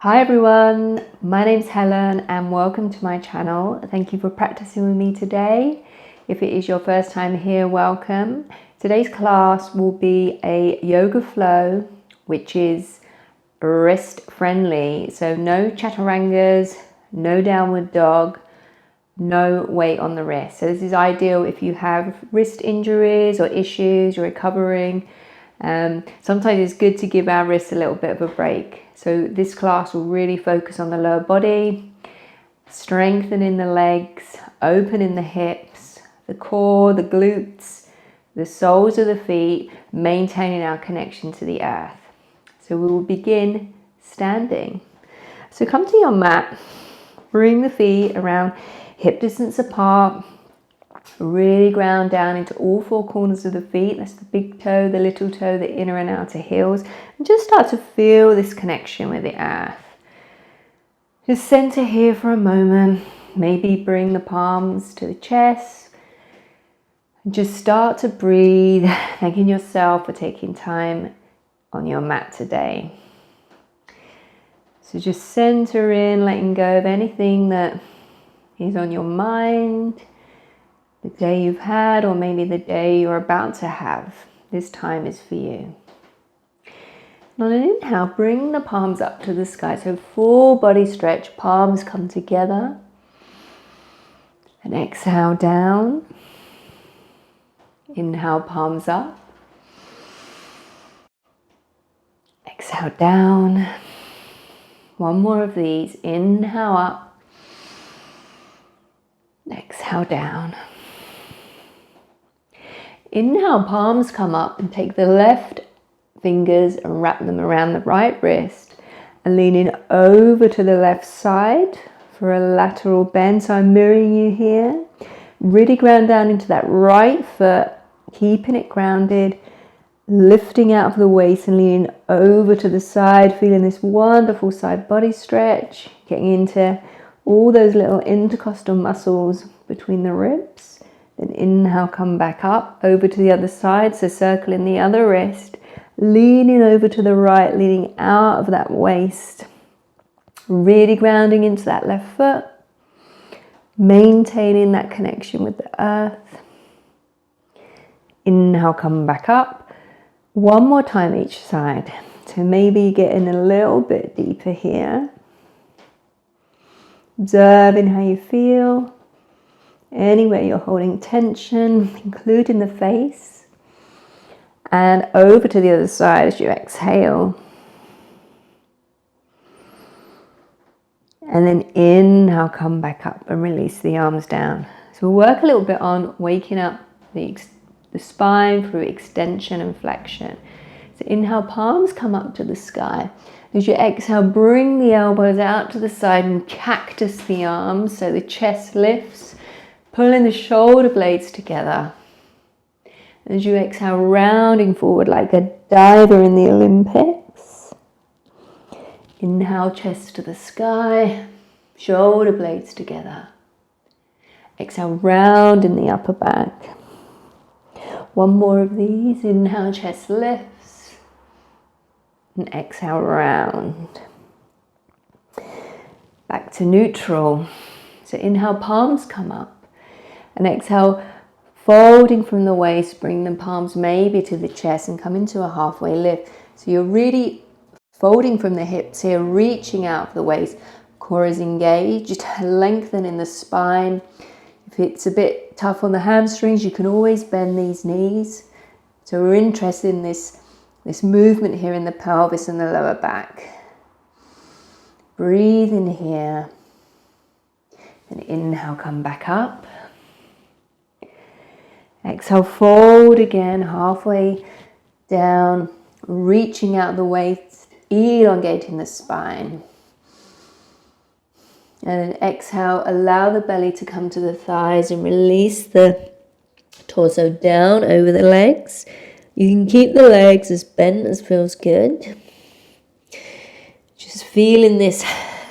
Hi everyone, my name's Helen and welcome to my channel. Thank you for practicing with me today. If it is your first time here, welcome. Today's class will be a yoga flow, which is wrist friendly. So no chaturangas, no downward dog, no weight on the wrist. So this is ideal if you have wrist injuries or issues, you're recovering. Sometimes it's good to give our wrists a little bit of a break. So this class will really focus on the lower body, strengthening the legs, opening the hips, the core, the glutes, the soles of the feet, maintaining our connection to the earth. So we will begin standing. So come to your mat, bring the feet around hip distance apart, really ground down into all four corners of the feet. That's the big toe, the little toe, the inner and outer heels. And just start to feel this connection with the earth. Just center here for a moment. Maybe bring the palms to the chest. And just start to breathe, thanking yourself for taking time on your mat today. So just center in, letting go of anything that is on your mind, the day you've had, or maybe the day you're about to have. This time is for you. And on an inhale, bring the palms up to the sky. So full body stretch, palms come together. And exhale down. Inhale, palms up. Exhale down. One more of these. Inhale up. Exhale down. Inhale, palms come up and take the left fingers and wrap them around the right wrist and leaning over to the left side for a lateral bend. So I'm mirroring you here. Really ground down into that right foot, keeping it grounded, lifting out of the waist and leaning over to the side, feeling this wonderful side body stretch, getting into all those little intercostal muscles between the ribs. Then inhale, come back up, over to the other side. So circling the other wrist, leaning over to the right, leaning out of that waist. Really grounding into that left foot. Maintaining that connection with the earth. Inhale, come back up. One more time each side. So maybe getting a little bit deeper here. Observing how you feel. Anywhere you're holding tension, including the face. And over to the other side as you exhale. And then inhale, come back up and release the arms down. So we'll work a little bit on waking up the spine through extension and flexion. So inhale, palms come up to the sky. As you exhale, bring the elbows out to the side and cactus the arms so the chest lifts. Pulling the shoulder blades together. As you exhale, rounding forward like a diver in the Olympics. Inhale, chest to the sky, shoulder blades together. Exhale, round in the upper back. One more of these. Inhale, chest lifts. And exhale, round. Back to neutral. So inhale, palms come up. And exhale, folding from the waist, bring the palms maybe to the chest and come into a halfway lift. So you're really folding from the hips here, reaching out for the waist. Core is engaged, lengthening the spine. If it's a bit tough on the hamstrings, you can always bend these knees. So we're interested in this movement here in the pelvis and the lower back. Breathe in here. And inhale, come back up. Exhale, fold again, halfway down, reaching out the waist, elongating the spine. And then exhale, allow the belly to come to the thighs and release the torso down over the legs. You can keep the legs as bent as feels good. Just feeling this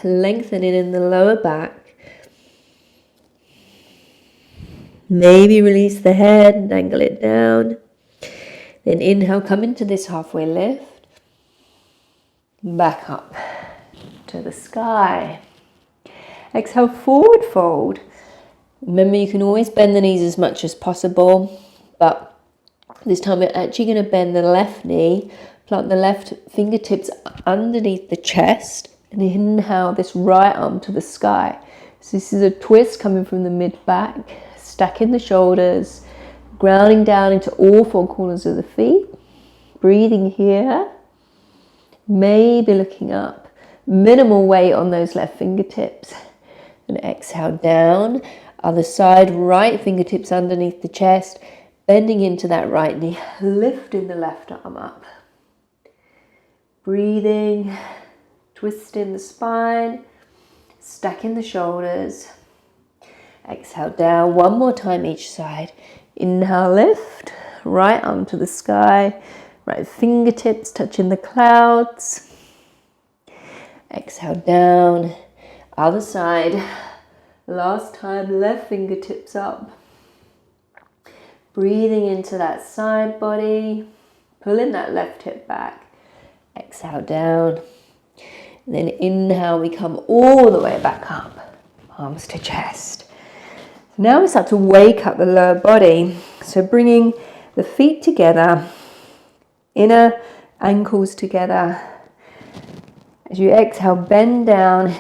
lengthening in the lower back. Maybe release the head and angle it down. Then inhale, come into this halfway lift. Back up to the sky. Exhale, forward fold. Remember, you can always bend the knees as much as possible, but this time we're actually going to bend the left knee, plant the left fingertips underneath the chest, and inhale this right arm to the sky. So this is a twist coming from the mid-back, stacking the shoulders, grounding down into all four corners of the feet, breathing here, maybe looking up, minimal weight on those left fingertips, and exhale down, other side, right fingertips underneath the chest, bending into that right knee, lifting the left arm up, breathing, twisting the spine, stacking the shoulders, exhale down, one more time each side, inhale, lift, right arm to the sky, right fingertips touching the clouds, exhale down, other side, last time, left fingertips up, breathing into that side body, pulling that left hip back, exhale down, and then inhale, we come all the way back up, arms to chest. Now we start to wake up the lower body, so bringing the feet together, inner ankles together. As you exhale, bend down,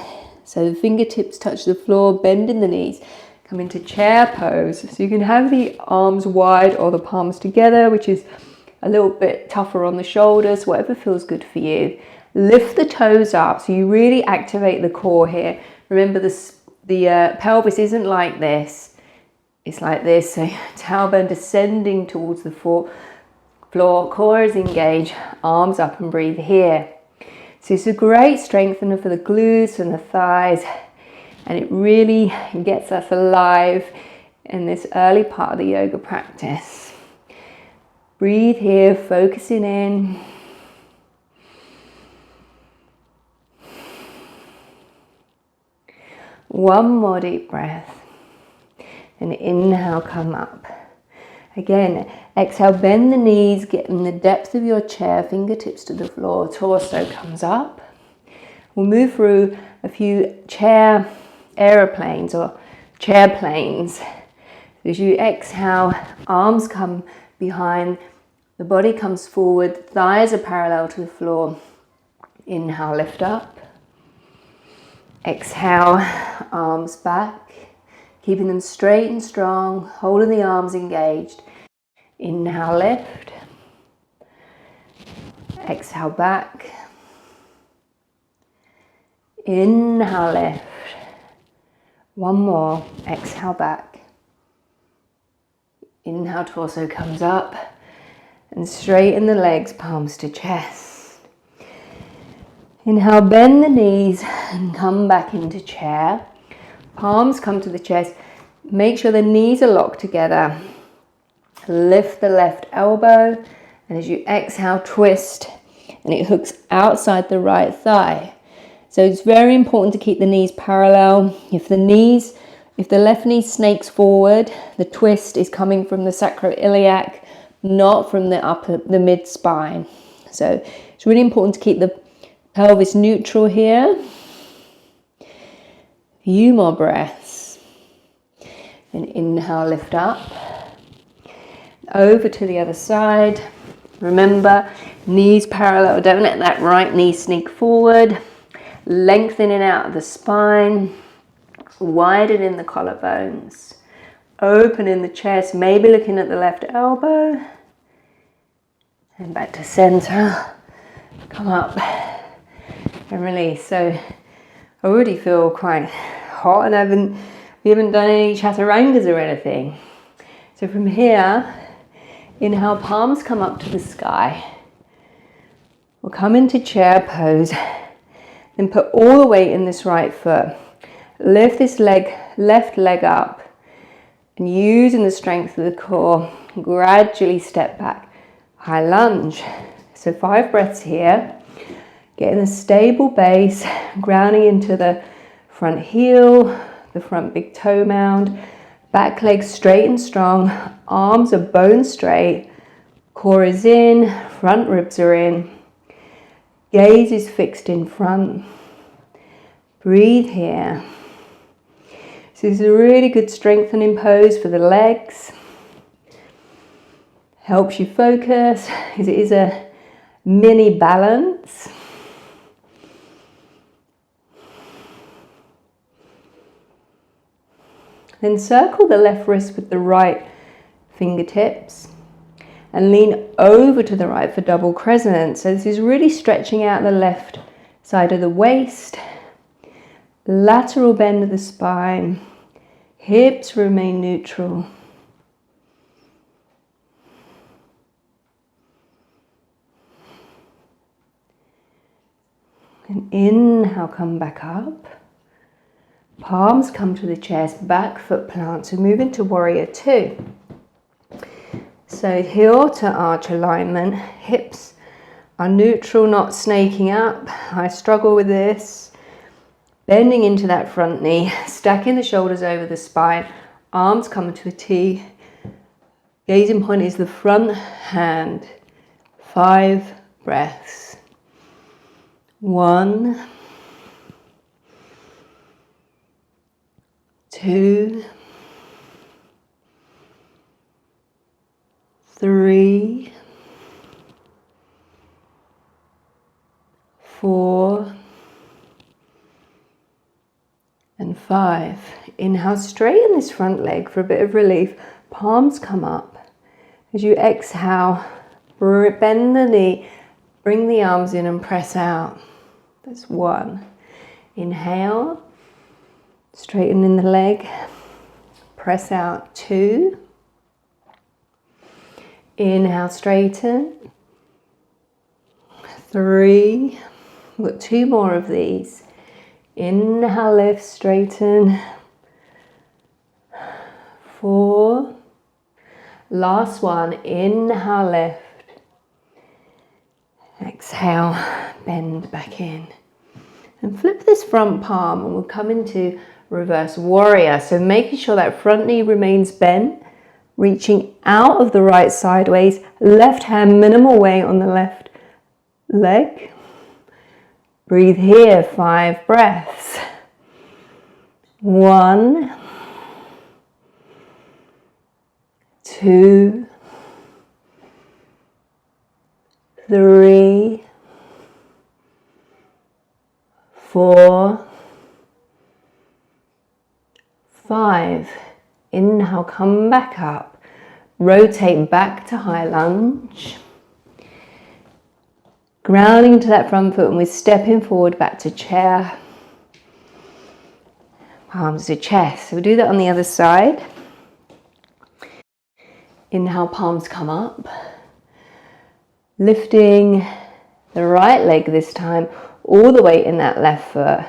so the fingertips touch the floor, bend in the knees, come into chair pose. So you can have the arms wide or the palms together, which is a little bit tougher on the shoulders, whatever feels good for you. Lift the toes up, so you really activate the core here. Remember, the pelvis isn't like this, it's like this. So tailbone descending towards the floor, core is engaged, arms up, and breathe here. So it's a great strengthener for the glutes and the thighs, and it really gets us alive in this early part of the yoga practice. Breathe here, focusing in. One more deep breath, and inhale, come up. Again, exhale, bend the knees, get in the depth of your chair, fingertips to the floor, torso comes up. We'll move through a few chair aeroplanes or chair planes. As you exhale, arms come behind, the body comes forward, thighs are parallel to the floor. Inhale, lift up. Exhale, arms back, keeping them straight and strong, holding the arms engaged. Inhale, lift. Exhale, back. Inhale, lift. One more. Exhale, back. Inhale, torso comes up. And straighten the legs, palms to chest. Inhale, bend the knees and come back into chair. Palms come to the chest. Make sure the knees are locked together. Lift the left elbow, and as you exhale, twist, and it hooks outside the right thigh. So it's very important to keep the knees parallel. If the left knee snakes forward, the twist is coming from the sacroiliac, not from the mid spine. So it's really important to keep the pelvis neutral here. Few more breaths. Then inhale, lift up. Over to the other side. Remember, knees parallel. Don't let that right knee sneak forward. Lengthening out of the spine. Widening the collarbones. Opening the chest. Maybe looking at the left elbow. And back to center. Come up. And release. So I already feel quite hot, and we haven't done any chaturangas or anything. So from here, inhale, palms come up to the sky. We'll come into chair pose. Then put all the weight in this right foot. Lift this left leg up, and using the strength of the core, gradually step back. High lunge. So 5 breaths here. Getting a stable base, grounding into the front heel, the front big toe mound, back leg straight and strong, arms are bone straight, core is in, front ribs are in, gaze is fixed in front. Breathe here. So this is a really good strengthening pose for the legs. Helps you focus, as it is a mini balance. Then circle the left wrist with the right fingertips and lean over to the right for double crescent. So this is really stretching out the left side of the waist, lateral bend of the spine, hips remain neutral. And inhale, come back up. Palms come to the chest, back foot plant. So move into warrior two. So heel to arch alignment. Hips are neutral, not snaking up. I struggle with this. Bending into that front knee, stacking the shoulders over the spine. Arms come to a T. Gazing point is the front hand. 5 breaths. 1, 2, 3, 4, and 5. Inhale, straighten this front leg for a bit of relief. Palms come up. As you exhale, bend the knee, bring the arms in and press out. That's 1. Inhale, straighten in the leg, press out. 2. Inhale, straighten. 3. We've got 2 more of these. Inhale, lift, straighten. 4. Last one. Inhale, lift. Exhale, bend back in. And flip this front palm and we'll come into reverse warrior. So making sure that front knee remains bent, reaching out of the right sideways, left hand minimal weight on the left leg. Breathe here, 5 breaths. 1, 2, 3, 4, 5. Inhale, come back up. Rotate back to high lunge. Grounding to that front foot and we're stepping forward back to chair. Palms to chest. So we'll do that on the other side. Inhale, palms come up. Lifting the right leg this time, all the weight in that left foot.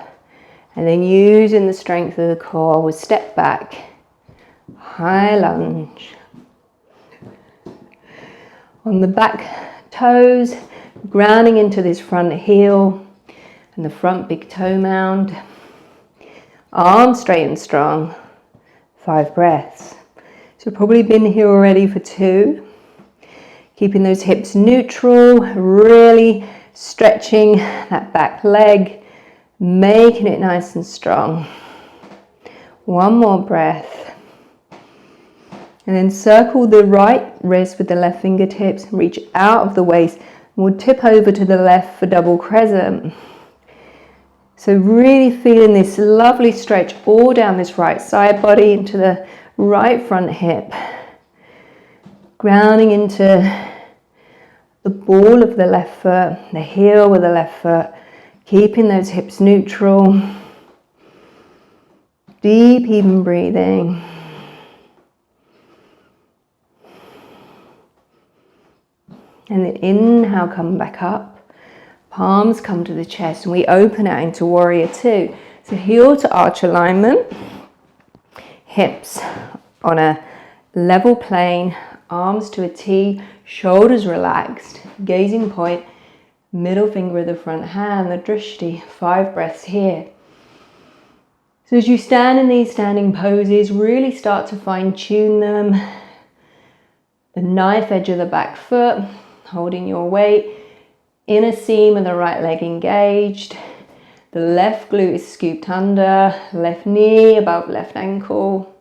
And then using the strength of the core, we'll step back. High lunge. On the back toes, grounding into this front heel and the front big toe mound. Arms straight and strong. 5 breaths. So we've probably been here already for 2. Keeping those hips neutral, really stretching that back leg, making it nice and strong. 1 more breath. And then circle the right wrist with the left fingertips, reach out of the waist. We'll tip over to the left for double crescent. So really feeling this lovely stretch all down this right side body into the right front hip. Grounding into the ball of the left foot, the heel with the left foot. Keeping those hips neutral. Deep even breathing. And then inhale, come back up. Palms come to the chest and we open out into warrior two. So heel to arch alignment. Hips on a level plane. Arms to a T. Shoulders relaxed. Gazing point. Middle finger of the front hand. The drishti. 5 breaths here. So as you stand in these standing poses, really start to fine tune them. The knife edge of the back foot. Holding your weight, inner seam of the right leg engaged, The left glute is scooped under, left knee above left ankle,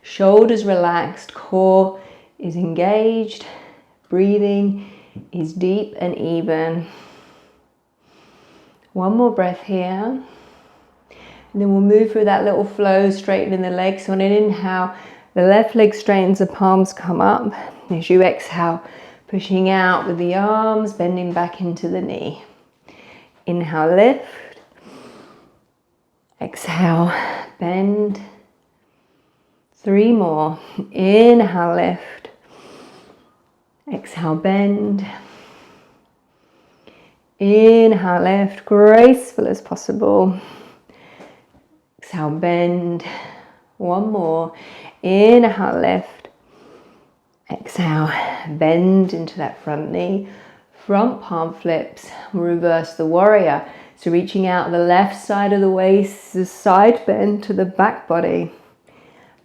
shoulders relaxed, core is engaged, breathing is deep and even. One more breath here. And then we'll move through that little flow, straightening the legs. So on an inhale, the left leg straightens, the palms come up. As you exhale, pushing out with the arms, bending back into the knee. Inhale, lift. Exhale, bend. 3 more. Inhale, lift. Exhale, bend. Inhale, lift, graceful as possible. Exhale, bend. 1 more. Inhale, lift. Exhale, bend into that front knee. Front palm flips. Reverse the warrior. So reaching out the left side of the waist, the side bend to the back body.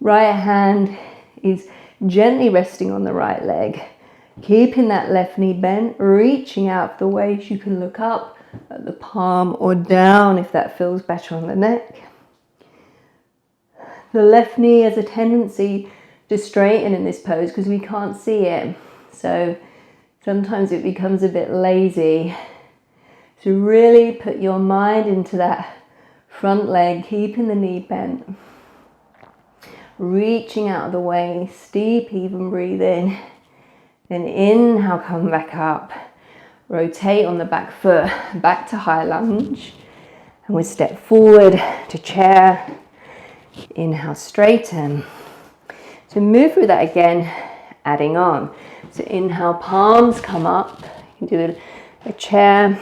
Right hand is gently resting on the right leg. Keeping that left knee bent, reaching out the waist. You can look up at the palm or down if that feels better on the neck. The left knee has a tendency to straighten in this pose because we can't see it. So sometimes it becomes a bit lazy. So really put your mind into that front leg, keeping the knee bent. Reaching out the waist, deep even breathing. Then inhale, come back up. Rotate on the back foot, back to high lunge. And we step forward to chair. Inhale, straighten. So move through that again, adding on. So inhale, palms come up. You can do a chair.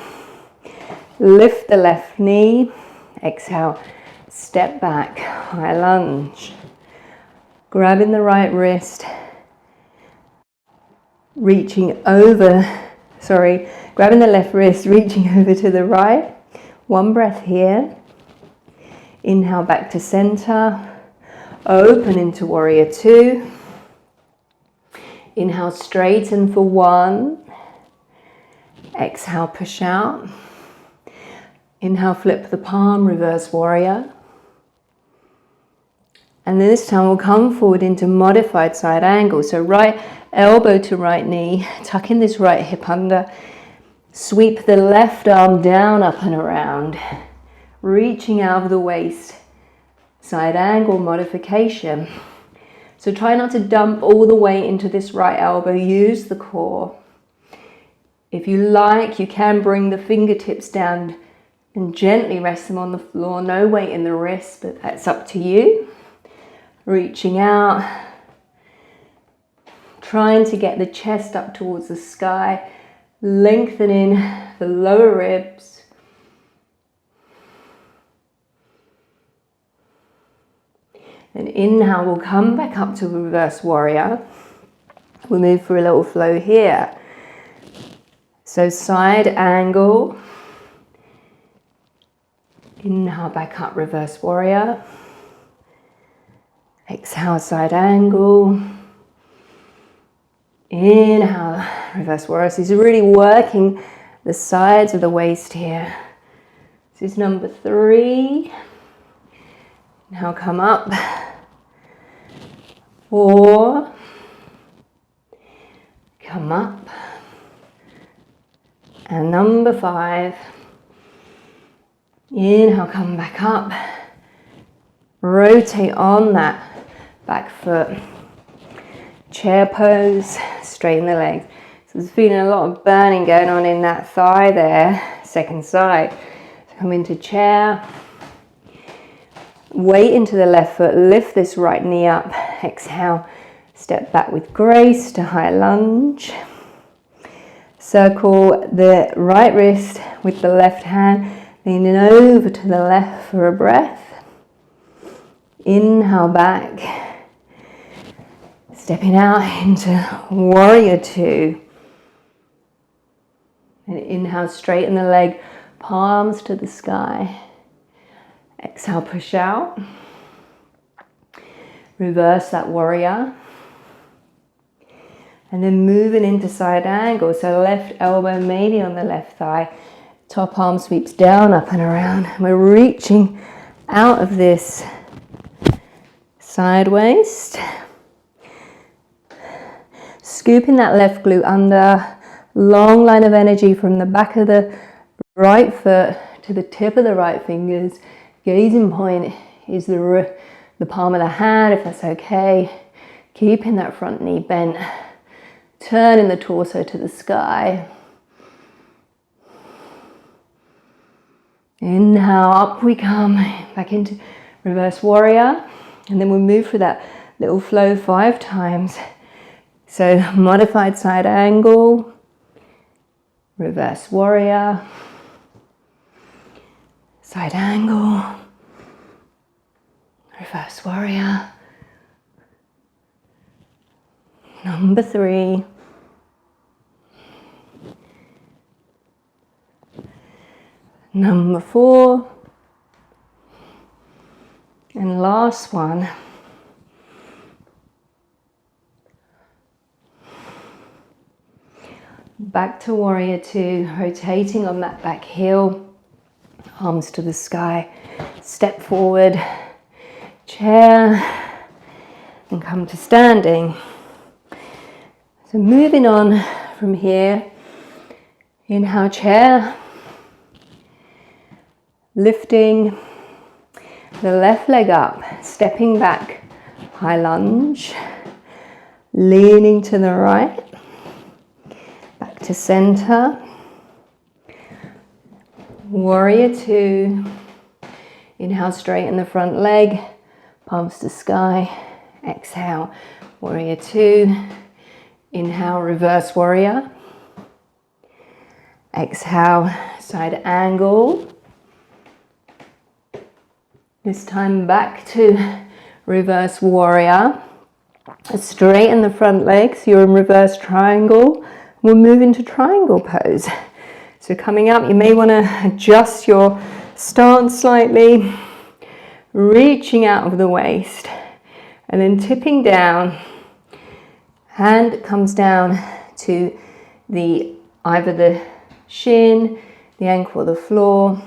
Lift the left knee. Exhale, step back, high lunge. Grabbing the right wrist. Grabbing the left wrist, reaching over to the right. 1 breath here. Inhale back to center. Open into warrior 2. Inhale, straighten for 1. Exhale, push out. Inhale, flip the palm, reverse warrior. And then this time we'll come forward into modified side angle. So right elbow to right knee, tucking this right hip under. Sweep the left arm down, up and around. Reaching out of the waist. Side angle modification. So try not to dump all the weight into this right elbow. Use the core. If you like, you can bring the fingertips down and gently rest them on the floor. No weight in the wrists, but that's up to you. Reaching out. Trying to get the chest up towards the sky. Lengthening the lower ribs. And inhale, we'll come back up to reverse warrior. We'll move for a little flow here. So side angle. Inhale, back up, reverse warrior. Exhale, side angle. Inhale, reverse warrior. So this is really working the sides of the waist here. This is number 3. Now come up. 4. Come up. And number 5. Inhale, come back up. Rotate on that back foot. Chair pose, straighten the legs. So there's feeling a lot of burning going on in that thigh there, second side. So come into chair. Weight into the left foot, lift this right knee up. Exhale, step back with grace to high lunge. Circle the right wrist with the left hand, leaning over to the left for a breath. Inhale back. Stepping out into warrior 2. And inhale, straighten the leg, palms to the sky. Exhale, push out. Reverse that warrior. And then moving into side angle. So left elbow maybe on the left thigh. Top arm sweeps down, up and around. We're reaching out of this side waist. Scooping that left glute under. Long line of energy from the back of the right foot to the tip of the right fingers. Gazing point is the palm of the hand, if that's okay. Keeping that front knee bent. Turning the torso to the sky. Inhale, up we come, back into reverse warrior. And then we'll move through that little flow 5 times. So modified side angle, reverse warrior, side angle, reverse warrior. Number 3. Number 4. And last one. Back to warrior 2, rotating on that back heel, arms to the sky, step forward, chair, and come to standing. So moving on from here, inhale chair, lifting the left leg up, stepping back, high lunge, leaning to the right, back to center, warrior 2, inhale straighten the front leg, palms to sky, exhale, warrior 2, inhale reverse warrior, exhale side angle, this time back to reverse warrior, straighten the front legs, you're in reverse triangle, we'll move into triangle pose. So coming up, you may want to adjust your stance slightly, reaching out of the waist, and then tipping down, hand comes down to either the shin, the ankle or the floor,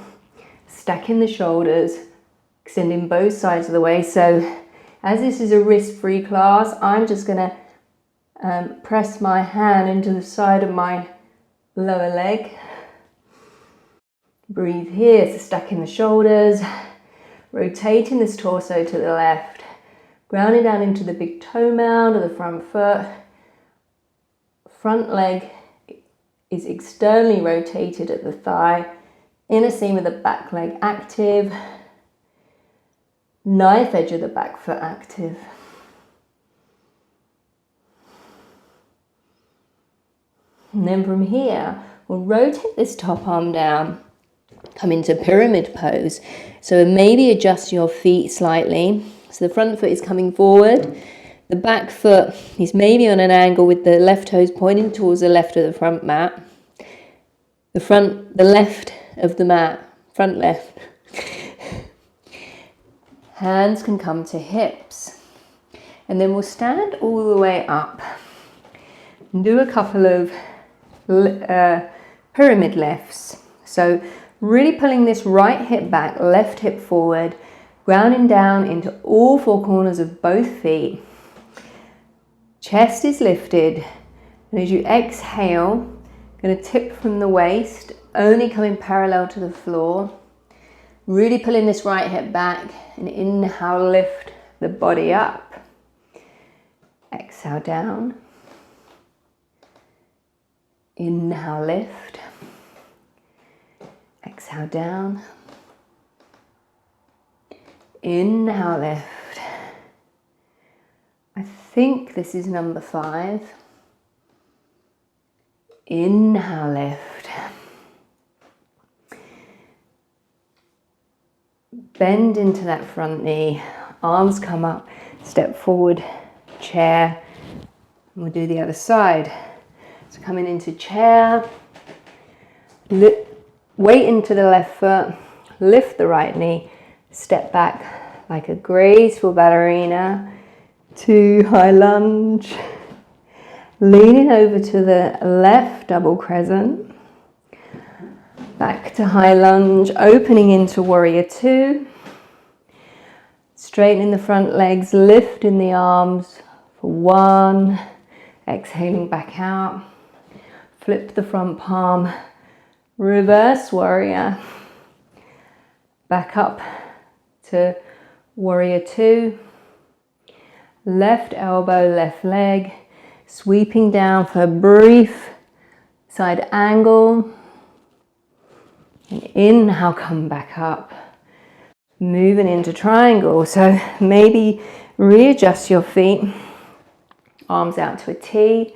stacking the shoulders, extending both sides of the waist. So as this is a wrist-free class, I'm just going to press my hand into the side of my lower leg. Breathe here, so stacking the shoulders, rotating this torso to the left, grounding down into the big toe mound of the front foot. Front leg is externally rotated at the thigh, inner seam of the back leg active, knife edge of the back foot active. And then from here, we'll rotate this top arm down, come into pyramid pose. So maybe adjust your feet slightly. So the front foot is coming forward. The back foot is maybe on an angle with the left toes pointing towards the left of the front mat. The left of the mat, front left. Hands can come to hips. And then we'll stand all the way up and do a couple of pyramid lifts. So really pulling this right hip back, left hip forward, grounding down into all 4 corners of both feet. Chest is lifted, and as you exhale, going to tip from the waist, only coming parallel to the floor. Really pulling this right hip back, and inhale, lift the body up. Exhale down. Inhale, lift. Exhale down. Inhale, lift. I think this is number 5. Inhale, lift. Bend into that front knee, arms come up, step forward, chair, and we'll do the other side. So coming into chair, weight into the left foot, lift the right knee, step back like a graceful ballerina, 2 high lunge, leaning over to the left double crescent, Back to high lunge, opening into warrior two. Straightening the front legs, lifting the arms for one. Exhaling back out. Flip the front palm. Reverse warrior. Back up to warrior two. Left elbow, left leg. Sweeping down for a brief side angle. And inhale, come back up. Moving into triangle. So maybe readjust your feet. Arms out to a T.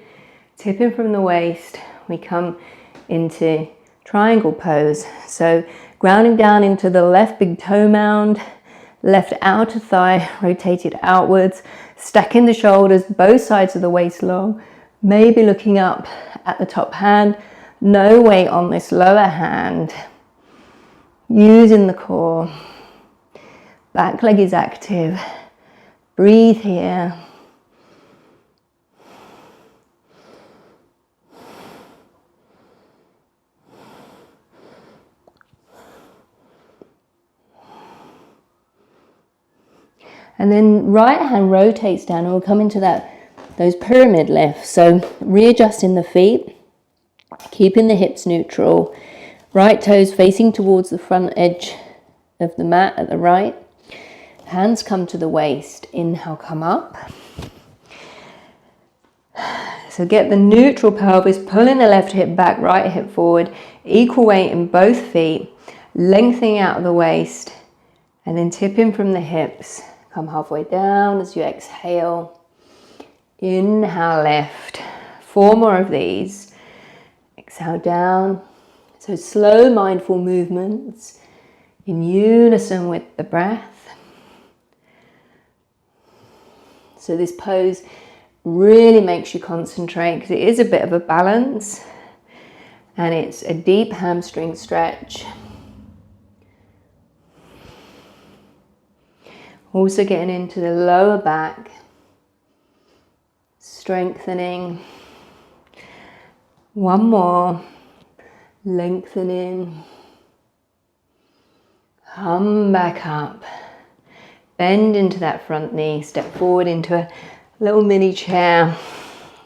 Tipping from the waist. We come into triangle pose. So grounding down into the left big toe mound. Left outer thigh rotated outwards. Stacking the shoulders, both sides of the waist long. Maybe looking up at the top hand. No weight on this lower hand. Using the core. Back leg is active. Breathe here. And then right hand rotates down and we'll come into those pyramid lifts. So readjusting the feet, keeping the hips neutral, right toes facing towards the front edge of the mat at the right. Hands come to the waist. Inhale, come up. So get the neutral pelvis, pulling the left hip back, right hip forward, equal weight in both feet, lengthening out of the waist, and then tipping from the hips. Come halfway down as you exhale. Inhale, lift. 4 more of these. Exhale down. So slow, mindful movements in unison with the breath. So this pose really makes you concentrate because it is a bit of a balance and it's a deep hamstring stretch. Also getting into the lower back, strengthening. 1 more, lengthening. Come back up. Bend into that front knee, step forward into a little mini chair,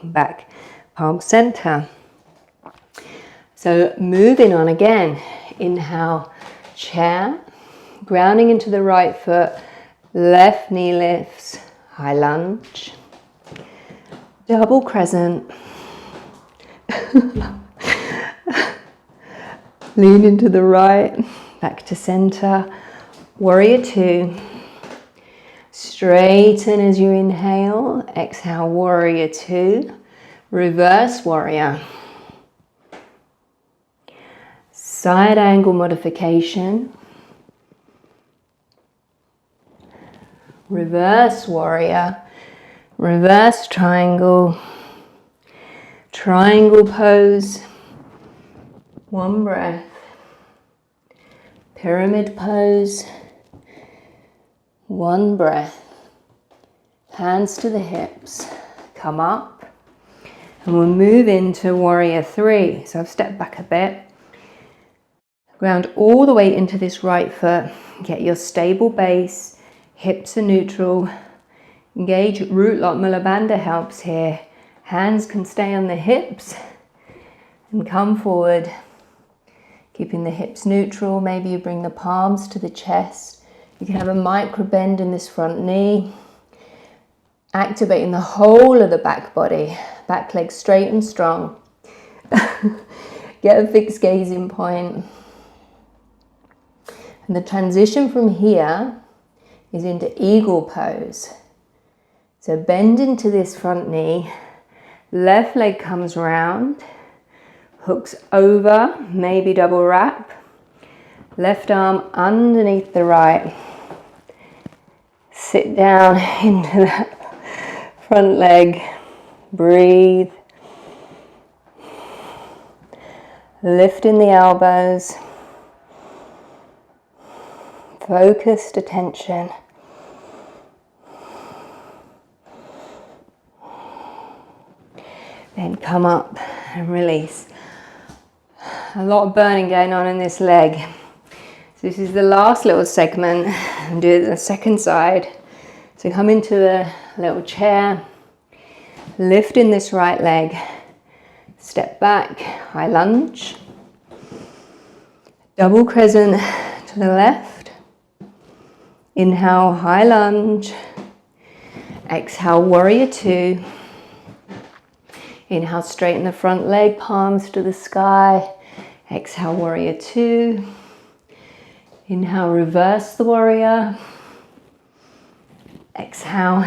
back palm center. So moving on again, inhale, chair, grounding into the right foot, left knee lifts, high lunge, double crescent, lean into the right, back to center, warrior two. Straighten as you inhale, exhale, warrior two, reverse warrior. Side angle modification. Reverse warrior, reverse triangle, triangle pose. 1 breath. Pyramid pose. 1 breath. Hands to the hips. Come up. And we'll move into warrior three. So I've stepped back a bit. Ground all the way into this right foot. Get your stable base. Hips are neutral. Engage root lock. Mula Bandha helps here. Hands can stay on the hips. And come forward. Keeping the hips neutral. Maybe you bring the palms to the chest. You can have a micro bend in this front knee. Activating the whole of the back body. Back leg straight and strong. Get a fixed gazing point. And the transition from here is into eagle pose. So bend into this front knee. Left leg comes round. Hooks over, maybe double wrap. Left arm underneath the right. Sit down into that front leg. Breathe. Lifting the elbows. Focused attention. Then come up and release. a lot of burning going on in this leg. So this is the last little segment. And do the second side. So come into a little chair, lift in this right leg, step back, high lunge, double crescent to the left, inhale, high lunge, exhale, warrior two, inhale, straighten the front leg, palms to the sky, exhale, warrior two, inhale, reverse the warrior, exhale,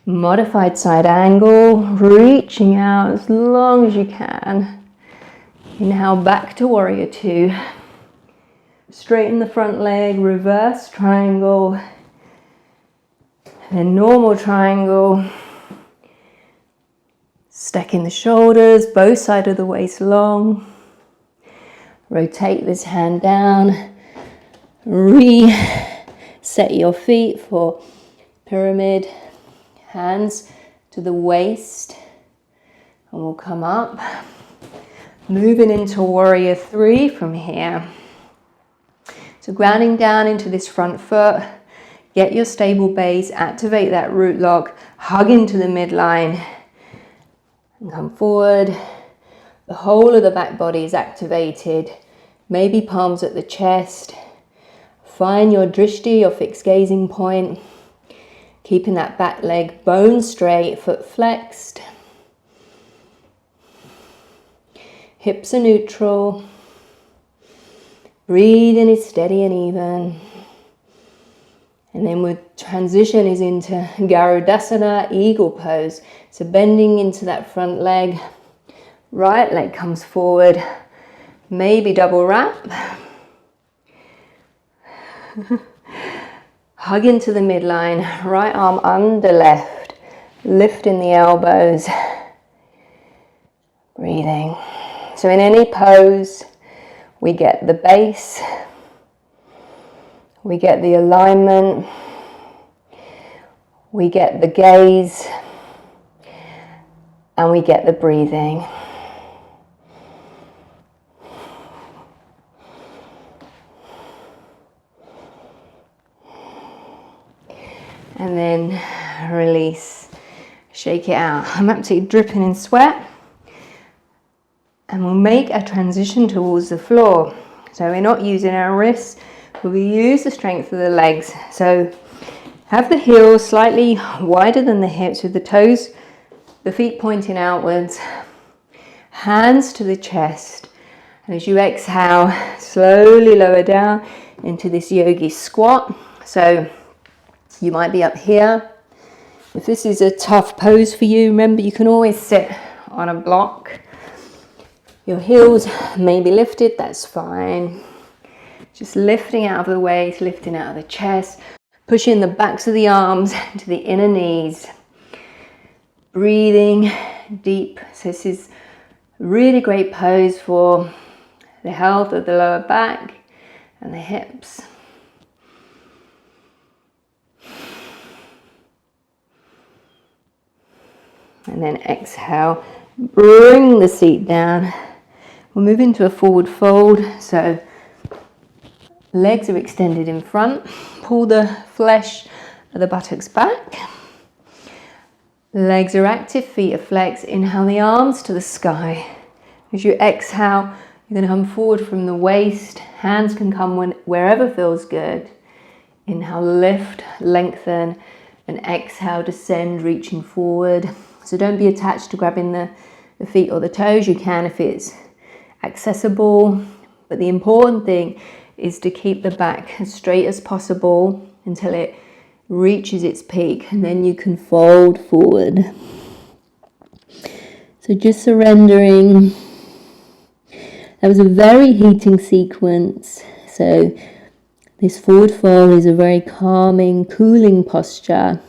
modified side angle, reaching out as long as you can. Inhale, back to warrior two. Straighten the front leg, reverse triangle, and then normal triangle. Stacking the shoulders, both sides of the waist long. Rotate this hand down. Reset your feet for pyramid. Hands to the waist, and we'll come up. Moving into warrior three from here. So grounding down into this front foot, get your stable base, activate that root lock, hug into the midline, and come forward. The whole of the back body is activated. Maybe palms at the chest. Find your drishti, your fixed gazing point. Keeping that back leg bone straight, foot flexed. Hips are neutral. Breathing is steady and even. And then we'll transition is into Garudasana, eagle pose. So bending into that front leg. Right leg comes forward. Maybe double wrap. Hug into the midline, right arm under left, lifting the elbows, breathing. So in any pose, we get the base, we get the alignment, we get the gaze, and we get the breathing. And then release, shake it out. I'm absolutely dripping in sweat. And we'll make a transition towards the floor. So we're not using our wrists, but we use the strength of the legs. So have the heels slightly wider than the hips with the toes, the feet pointing outwards, hands to the chest. And as you exhale, slowly lower down into this yogi squat. So you might be up here. If this is a tough pose for you, remember you can always sit on a block. Your heels may be lifted, that's fine. Just lifting out of the waist, lifting out of the chest, pushing the backs of the arms to the inner knees. Breathing deep. So this is a really great pose for the health of the lower back and the hips. And then exhale, bring the seat down. We'll move into a forward fold. So legs are extended in front. Pull the flesh of the buttocks back. Legs are active, feet are flexed. Inhale the arms to the sky. As you exhale, you're going to come forward from the waist. Hands can come wherever feels good. Inhale, lift, lengthen, and exhale, descend, reaching forward. So don't be attached to grabbing the feet or the toes. You can if it's accessible. But the important thing is to keep the back as straight as possible until it reaches its peak. And then you can fold forward. So just surrendering. That was a very heating sequence. So this forward fold is a very calming, cooling posture.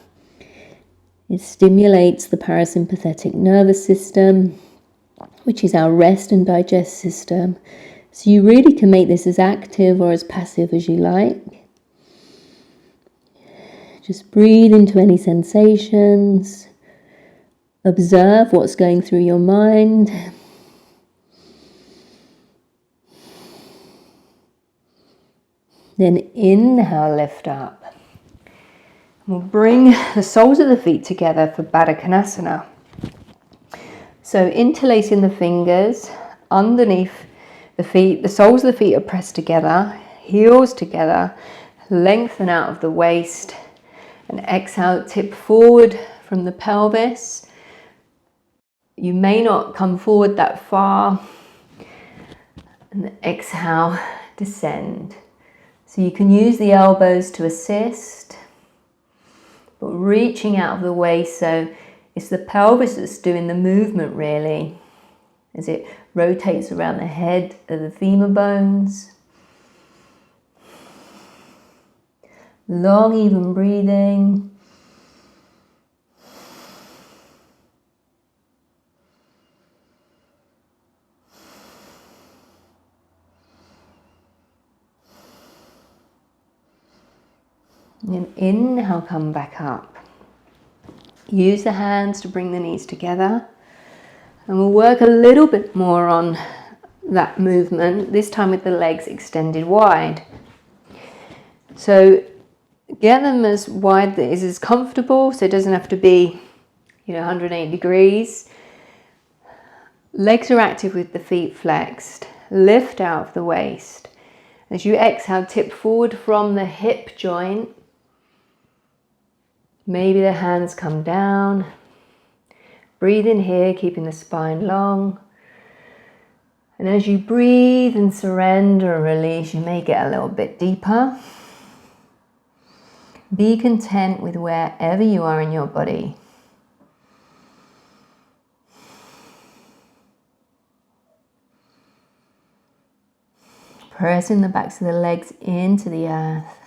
It stimulates the parasympathetic nervous system, which is our rest and digest system. So you really can make this as active or as passive as you like. Just breathe into any sensations. Observe what's going through your mind. Then inhale, lift up. We'll bring the soles of the feet together for Baddha Konasana. So interlacing the fingers underneath the feet, the soles of the feet are pressed together, heels together, lengthen out of the waist, and exhale, tip forward from the pelvis. You may not come forward that far, and exhale, descend. So you can use the elbows to assist, but reaching out of the waist, so it's the pelvis that's doing the movement really, as it rotates around the head of the femur bones. Long, even breathing. And inhale, come back up. Use the hands to bring the knees together. And we'll work a little bit more on that movement, this time with the legs extended wide. So get them as wide that is as comfortable, so it doesn't have to be 180 degrees. Legs are active with the feet flexed. Lift out of the waist. As you exhale, tip forward from the hip joint. Maybe the hands come down. Breathe in here, keeping the spine long. And as you breathe and surrender and release, you may get a little bit deeper. Be content with wherever you are in your body. Pressing the backs of the legs into the earth.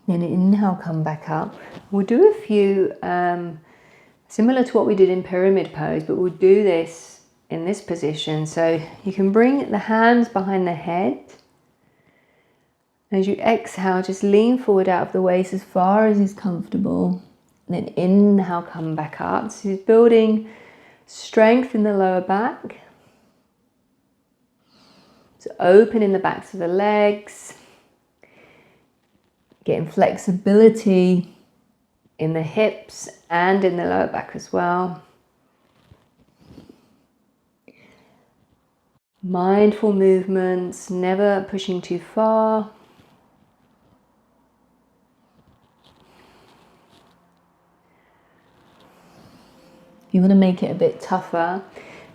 Then inhale, come back up. We'll do a few similar to what we did in pyramid pose, but we'll do this in this position. So you can bring the hands behind the head. As you exhale, just lean forward out of the waist as far as is comfortable. And then inhale, come back up. So you're building strength in the lower back. So opening the backs of the legs. Getting flexibility in the hips and in the lower back as well. Mindful movements, never pushing too far. If you want to make it a bit tougher,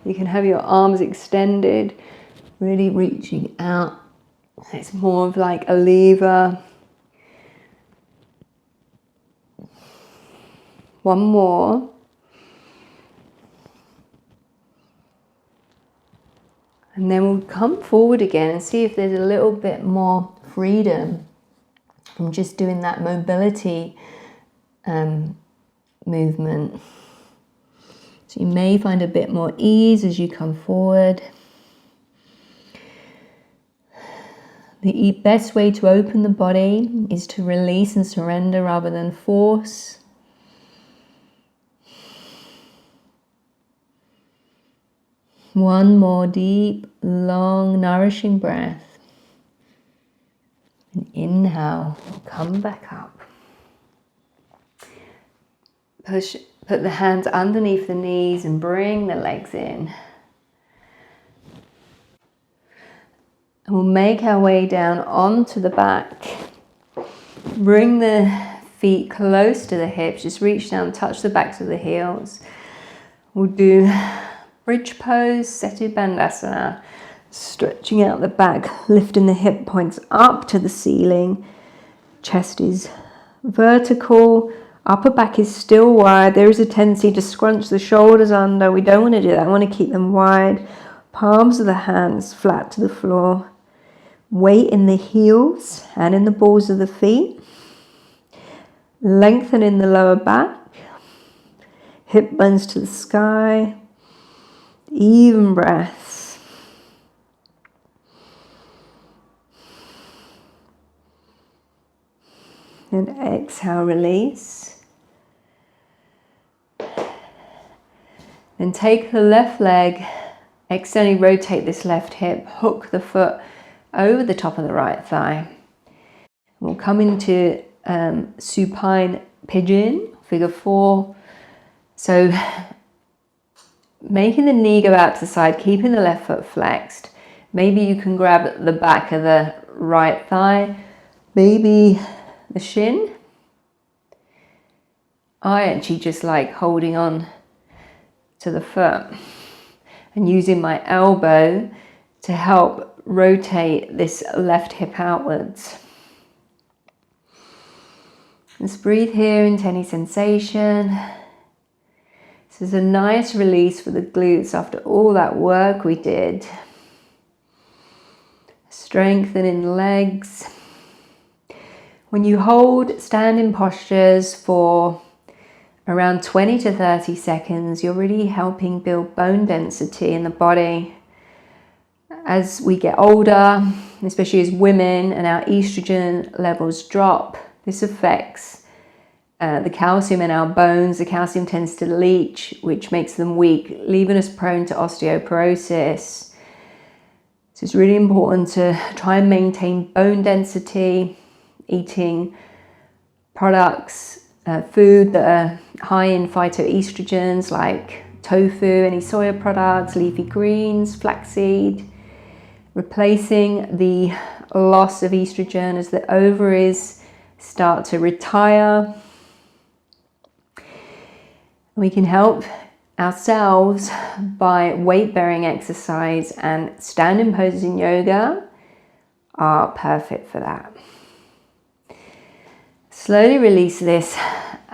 you can have your arms extended, really reaching out. It's more of like a lever. One more. And then we'll come forward again and see if there's a little bit more freedom from just doing that mobility movement. So you may find a bit more ease as you come forward. The best way to open the body is to release and surrender rather than force. One more deep, long, nourishing breath. And inhale, come back up. Put the hands underneath the knees and bring the legs in. And we'll make our way down onto the back. Bring the feet close to the hips. Just reach down, touch the backs of the heels. We'll do bridge pose, Setu Bandhasana, stretching out the back, lifting the hip points up to the ceiling. Chest is vertical, upper back is still wide. There is a tendency to scrunch the shoulders under. We don't want to do that. I want to keep them wide. Palms of the hands flat to the floor. Weight in the heels and in the balls of the feet. Lengthen in the lower back. Hip bones to the sky. Even breaths. And exhale, release. Then take the left leg, externally rotate this left hip, hook the foot over the top of the right thigh. We'll come into supine pigeon, figure 4. So making the knee go out to the side, keeping the left foot flexed. Maybe you can grab the back of the right thigh, maybe the shin. I actually just like holding on to the foot and using my elbow to help rotate this left hip outwards. Let's breathe here into any sensation. This is a nice release for the glutes after all that work we did. Strengthening the legs. When you hold standing postures for around 20 to 30 seconds, you're really helping build bone density in the body. As we get older, especially as women, and our estrogen levels drop, this affects the calcium in our bones. The calcium tends to leach, which makes them weak, leaving us prone to osteoporosis. So it's really important to try and maintain bone density, eating products, food that are high in phytoestrogens like tofu, any soya products, leafy greens, flaxseed, replacing the loss of estrogen as the ovaries start to retire. We can help ourselves by weight-bearing exercise, and standing poses in yoga are perfect for that. Slowly release this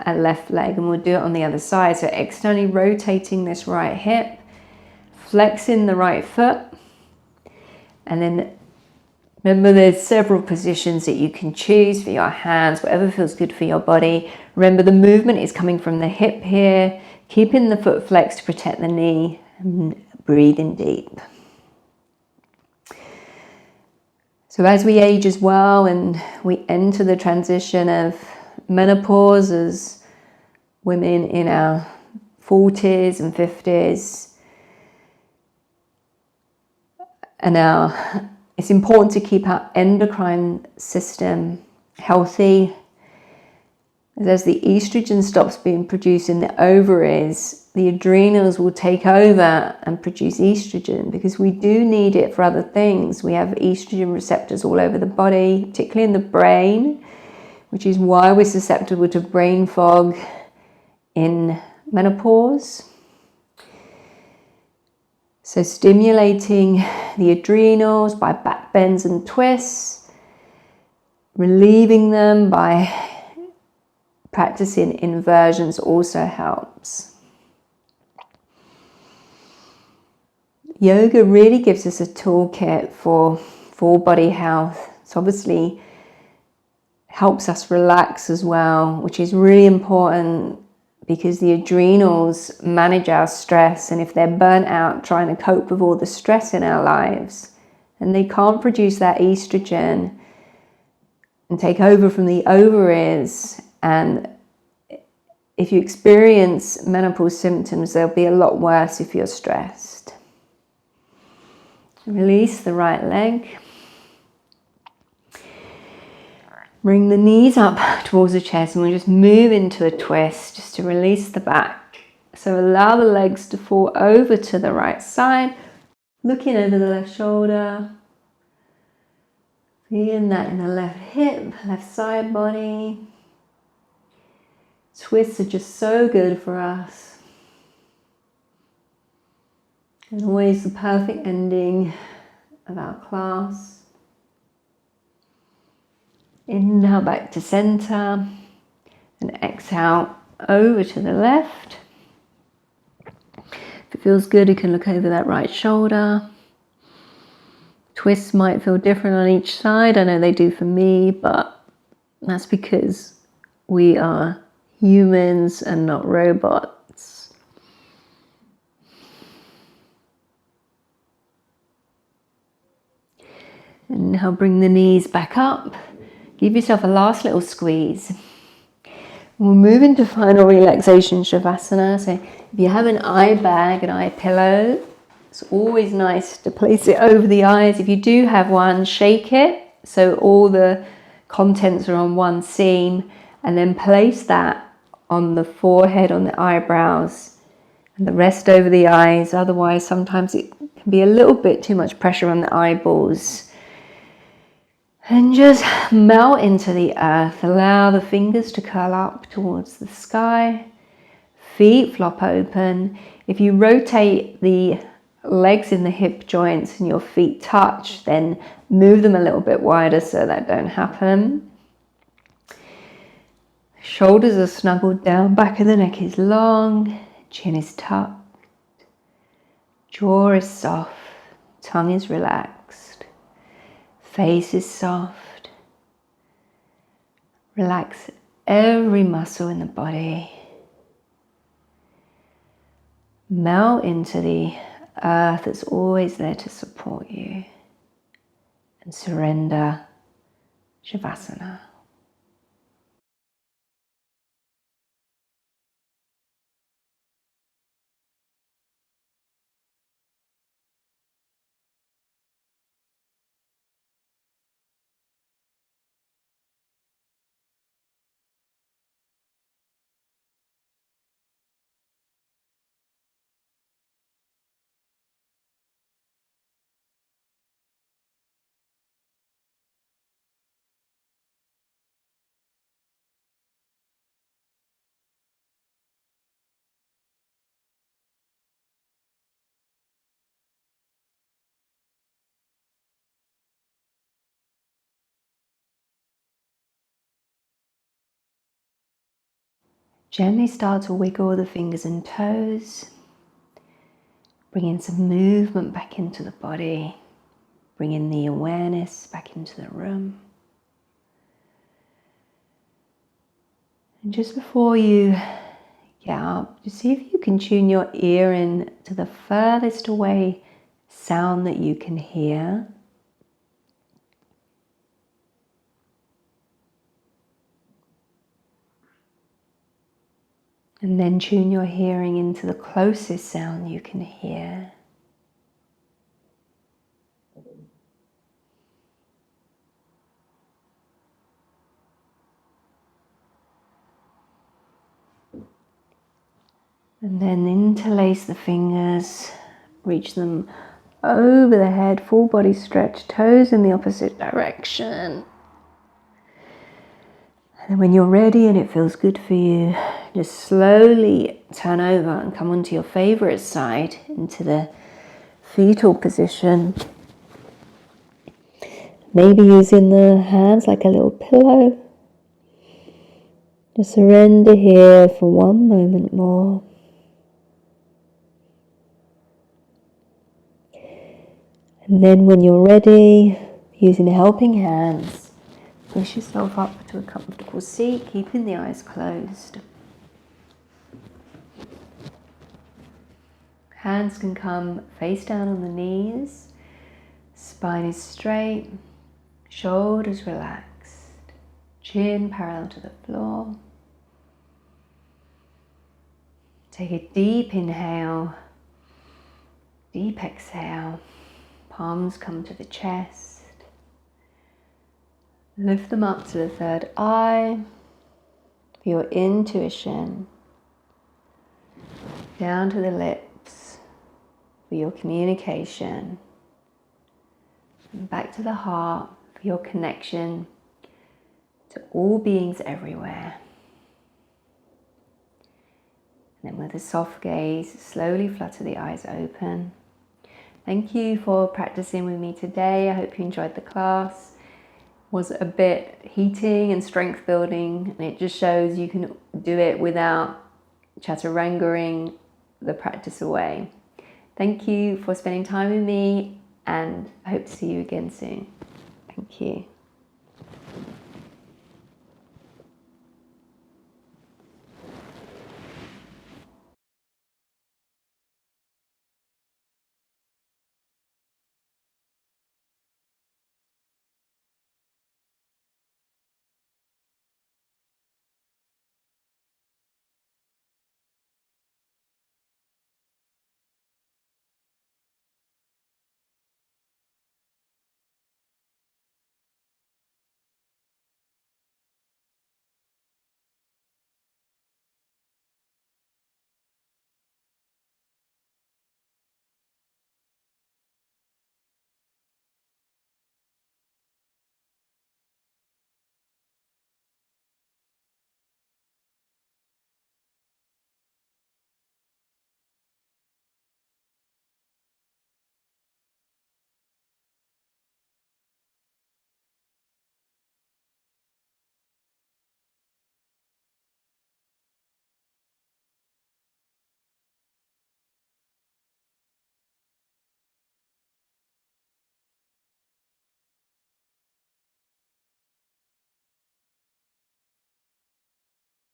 left leg, and we'll do it on the other side. So externally rotating this right hip, flexing the right foot, and then remember there's several positions that you can choose for your hands, whatever feels good for your body. Remember the movement is coming from the hip here, keeping the foot flexed to protect the knee, and breathing deep. So as we age as well and we enter the transition of menopause as women in our 40s and 50s, and it's important to keep our endocrine system healthy. As the estrogen stops being produced in the ovaries, the adrenals will take over and produce estrogen, because we do need it for other things. We have estrogen receptors all over the body, particularly in the brain, which is why we're susceptible to brain fog in menopause. So stimulating the adrenals by back bends and twists, relieving them by practicing inversions also helps. Yoga really gives us a toolkit for full body health. So obviously helps us relax as well, which is really important because the adrenals manage our stress, and if they're burnt out trying to cope with all the stress in our lives, and they can't produce that estrogen and take over from the ovaries, and if you experience menopause symptoms, they'll be a lot worse if you're stressed. Release the right leg. Bring the knees up towards the chest, and we'll just move into a twist just to release the back. So allow the legs to fall over to the right side, looking over the left shoulder. Feeling that in the left hip, left side body. Twists are just so good for us. And always the perfect ending of our class. Inhale back to center, and exhale over to the left. If it feels good, you can look over that right shoulder. Twists might feel different on each side. I know they do for me, but that's because we are humans and not robots. And now bring the knees back up. Give yourself a last little squeeze. We'll move into final relaxation Savasana. So if you have an eye bag, an eye pillow, it's always nice to place it over the eyes. If you do have one, shake it so all the contents are on one seam, and then place that on the forehead, on the eyebrows, and the rest over the eyes. Otherwise, sometimes it can be a little bit too much pressure on the eyeballs. And just melt into the earth. Allow the fingers to curl up towards the sky. Feet flop open. If you rotate the legs in the hip joints and your feet touch, then move them a little bit wider so that don't happen. Shoulders are snuggled down, back of the neck is long, chin is tucked, jaw is soft, tongue is relaxed, face is soft. Relax every muscle in the body. Melt into the earth that's always there to support you, and surrender Savasana. Gently start to wiggle the fingers and toes, bringing some movement back into the body, bringing the awareness back into the room. And just before you get up, just see if you can tune your ear in to the furthest away sound that you can hear. And then tune your hearing into the closest sound you can hear. And then interlace the fingers, reach them over the head, full body stretch, toes in the opposite direction. And when you're ready and it feels good for you, just slowly turn over and come onto your favorite side into the fetal position. Maybe using the hands like a little pillow. Just surrender here for one moment more. And then when you're ready, using helping hands, push yourself up to a comfortable seat, keeping the eyes closed. Hands can come face down on the knees, spine is straight, shoulders relaxed, chin parallel to the floor. Take a deep inhale, deep exhale, palms come to the chest. Lift them up to the third eye, for your intuition. Down to the lips, for your communication. And back to the heart, for your connection to all beings everywhere. And then with a soft gaze, slowly flutter the eyes open. Thank you for practicing with me today. I hope you enjoyed the class. Was a bit heating and strength building, and it just shows you can do it without chaturangaing the practice away. Thank you for spending time with me, and I hope to see you again soon. Thank you.